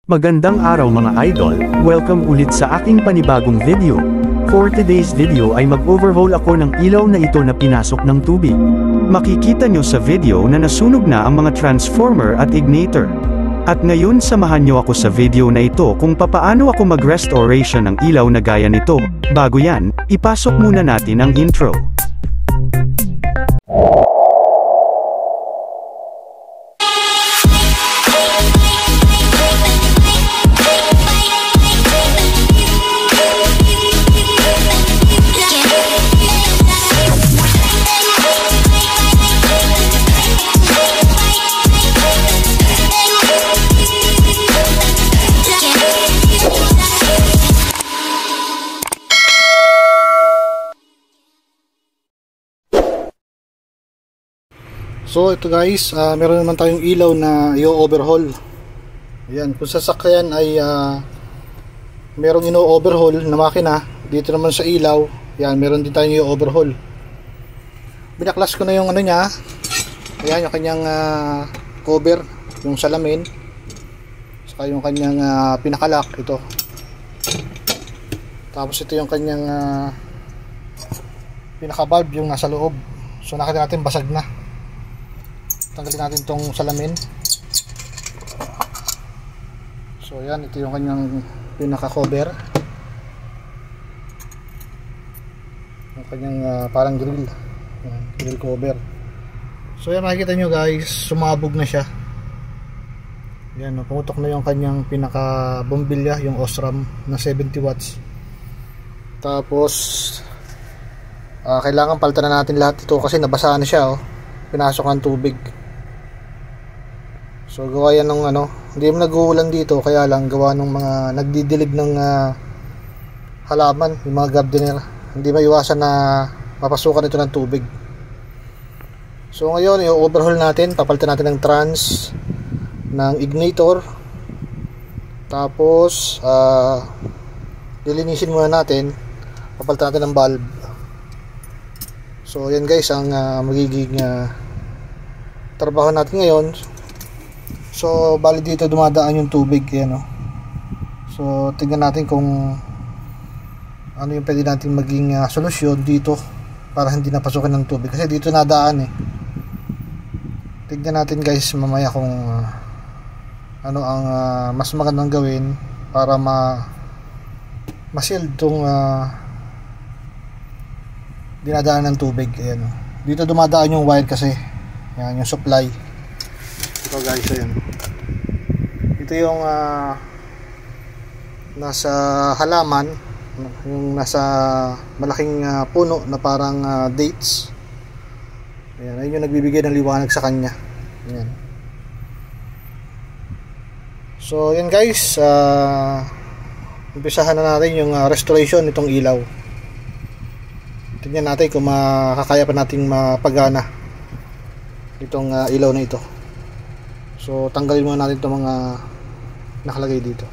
Magandang araw mga idol, welcome ulit sa aking panibagong video. For today's video ay mag-overhaul ako ng ilaw na ito na pinasok ng tubig. Makikita nyo sa video na nasunog na ang mga transformer at ignitor. At ngayon samahan nyo ako sa video na ito kung papaano ako mag-restoration ng ilaw na gaya nito. Bago yan, ipasok muna natin ang intro. So ito guys, meron naman tayong ilaw na i-overhaul. Ayan, kung sasakyan ay merong ino-overhaul na makina, dito naman sa ilaw, ayan, meron din tayong i-overhaul. Binaklas ko na yung ano niya. Ayan, yung kanyang cover, yung salamin, saka yung kanyang pinakalak, ito. Tapos ito yung kanyang pinaka-valve, yung nasa loob. So nakita natin basag na. Tanggalin natin tong salamin. So yan, ito yung kanyang pinaka-cover, yung kanyang parang grill, grill cover. So yan, makikita nyo guys, sumabog na siya. Yan, pumutok na yung kanyang pinaka-bombilya, yung Osram na 70 watts. Tapos kailangan palitan na natin lahat ito kasi nabasa na siya, pinasok ng tubig. So gawa yan ng hindi mo nag-uulan dito, kaya lang gawa ng mga nagdidilig ng halaman, yung mga gardener, hindi maiwasan na mapasukan ito ng tubig. So ngayon, i-overhaul natin, papalitan natin ng trans, ng ignitor, tapos lilinisin muna natin, papalitan natin ng bulb. So yan guys ang magiging trabaho natin ngayon. So bali dito dumadaan yung tubig, yan, So tingnan natin kung ano yung pwede natin maging solusyon dito para hindi napasukin ng tubig, kasi dito nadaan Tingnan natin guys mamaya kung ano ang mas magandang gawin para ma-shield tong dinadaan ng tubig. Ayan, dito dumadaan yung wire kasi yan, yung supply. Ito guys, ayan, ito yung nasa halaman, yung nasa malaking puno na parang dates. Ayan, ayun yung nagbibigay ng liwanag sa kanya. Ayan. So yan guys, umpisahan na natin yung restoration nitong ilaw. Tingnan natin kung makakaya pa nating mapagana itong ilaw na ito. So tanggalin muna natin itong mga nakalagay dito.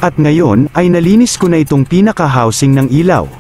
At ngayon, ay nalinis ko na itong pinaka-housing ng ilaw.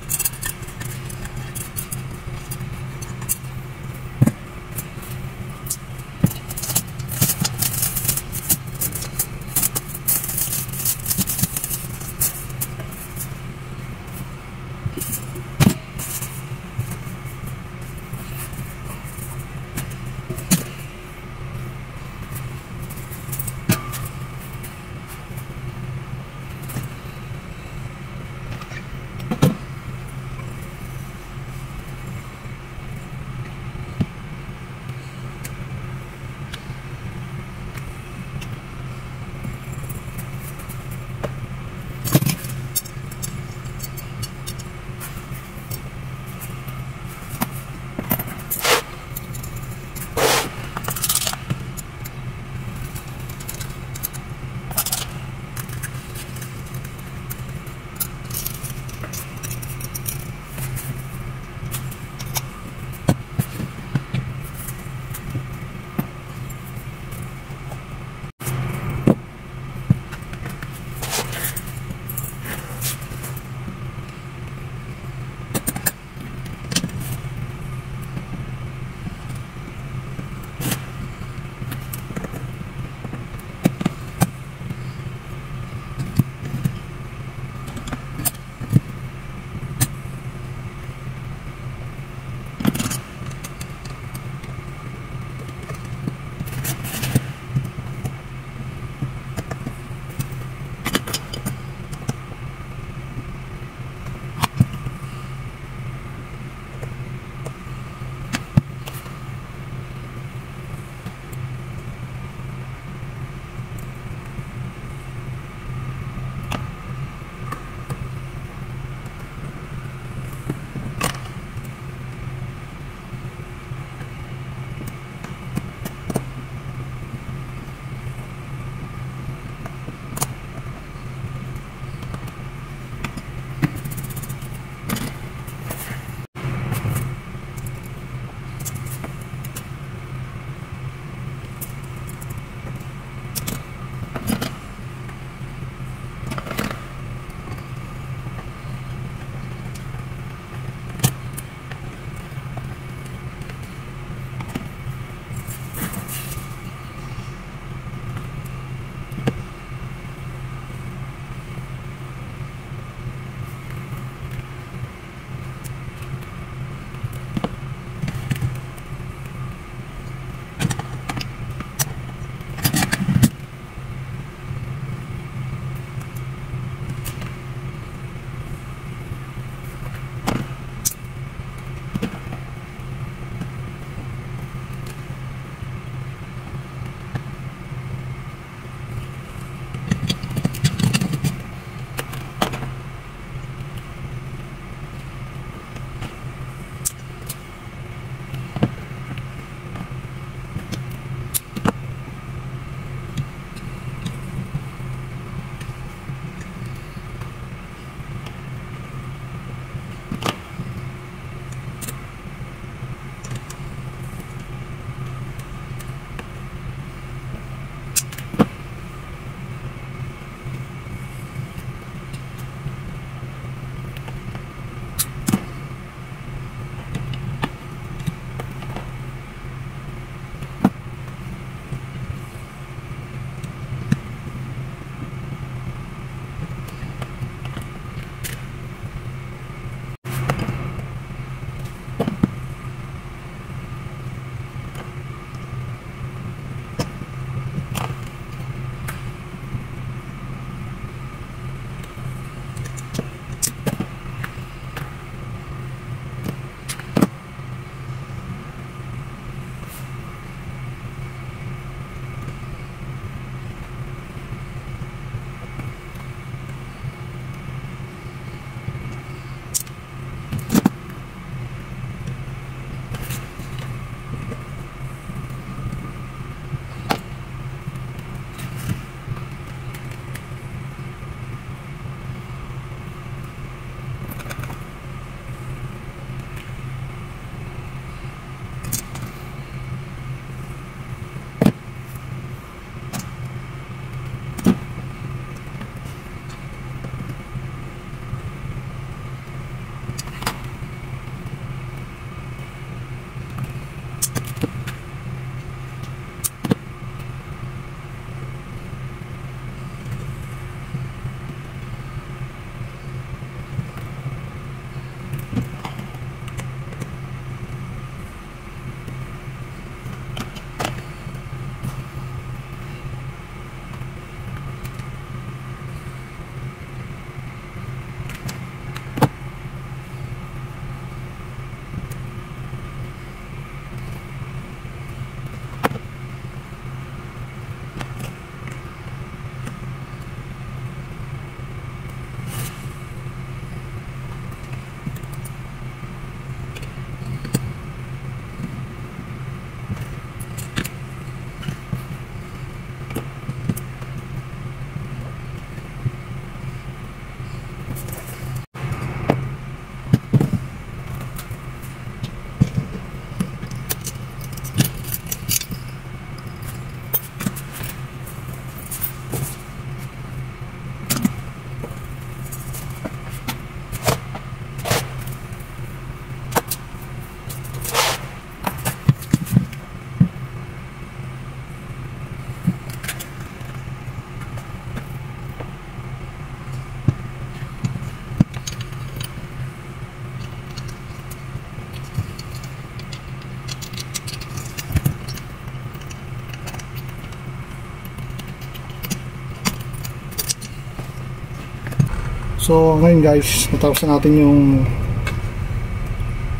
So ngayon guys, natapos na natin yung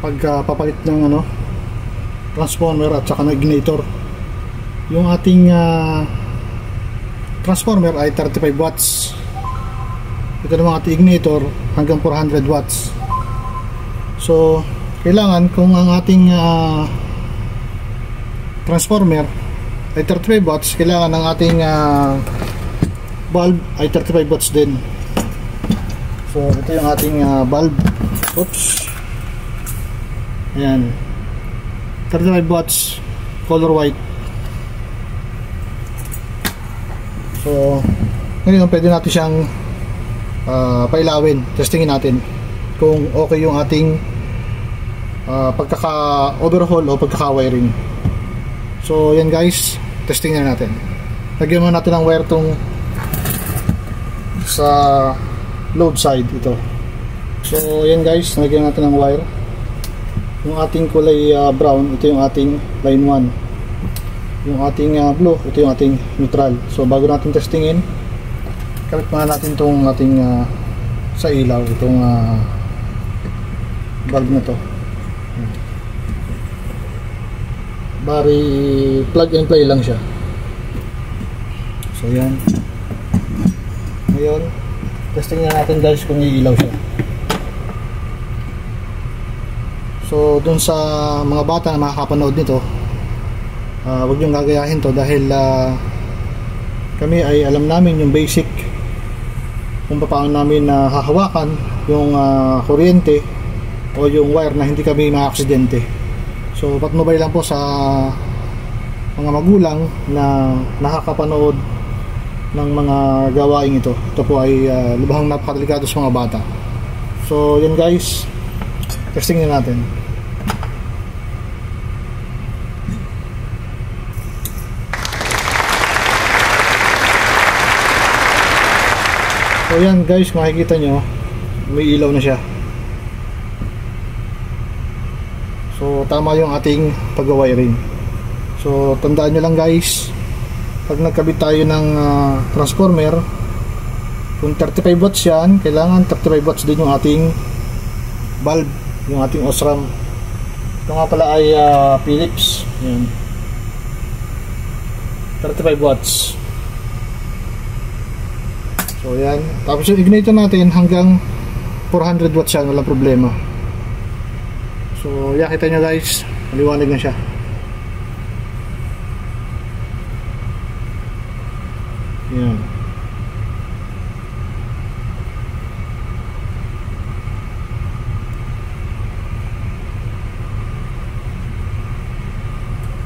pagpapalit ng transformer at saka ng ignitor. Yung ating transformer ay 35 watts. Ito naman ating ignitor hanggang 400 watts. So kailangan, kung ang ating transformer ay 35 watts, kailangan ng ating bulb ay 35 watts din. So ito yung ating bulb. Oops. Ayan, 35 watts, color white. So ngayon pwede natin siyang pailawin. Testingin natin kung okay yung ating pagkaka-overhaul o pagkaka-wiring. So yan guys, testing na natin. Lagyan muna natin ng wire tong sa load side ito. So yan guys, lagyan natin ng wire. Yung ating kulay brown, ito yung ating line 1. Yung ating blue, ito yung ating neutral. So bago natin testingin, kabit muna natin itong ating sa ilaw, itong bulb na to. Bari plug and play lang siya. So yan. Ngayon testing na natin guys kung iilaw siya. So dun sa mga bata na makakapanood nito, huwag niyong gagayahin to dahil kami ay alam namin yung basic kung paano namin hahawakan yung kuryente o yung wire na hindi kami ma-aksidente. So patnubay lang po sa mga magulang na nakakapanood ng mga gawaing ito. Ito po ay lubhang napakadelikado sa mga bata. So yan guys, testing na natin. So yan guys, makikita nyo may ilaw na siya. So tama yung ating pag-wiring. So tandaan nyo lang guys, pag nagkabit tayo ng transformer, kung 35 watts yan, kailangan 35 watts din yung ating bulb, yung ating osram. Ito nga pala ay Philips. Yan, 35 watts. So yan. Tapos yung igniter natin hanggang 400 watts yan, walang problema. So yan, kita nyo guys, maliwanag na siya. Yan.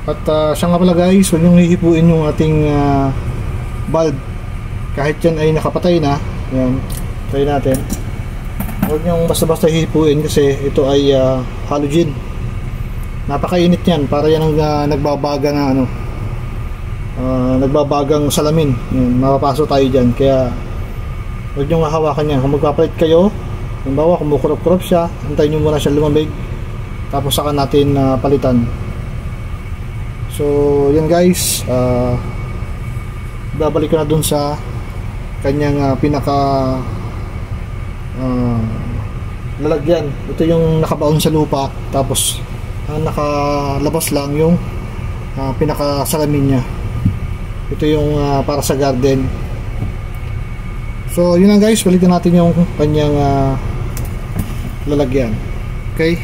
At siya nga pala guys, huwag niyong hihipuin yung ating bulb. Kahit yan ay nakapatay na. Yan, try natin. Huwag niyong basta-basta hihipuin kasi ito ay halogen. Napakainit yan, para yan ang nagbabaga na nagbabagang salamin. Yan, mapapasok tayo dyan. Kaya huwag niyong hahawakan yan. Kung magpapalit kayo, halimbawa kumukurap-kurap siya, antayin niyo muna siya lumamig, tapos saka natin palitan. So yan guys, babalik ko na dun sa kanyang pinaka lalagyan. Ito yung nakabaon sa lupa, tapos nakalabas lang yung pinaka salamin niya. Ito yung para sa garden. So yun lang guys, balikan natin yung kanyang lalagyan. Okay.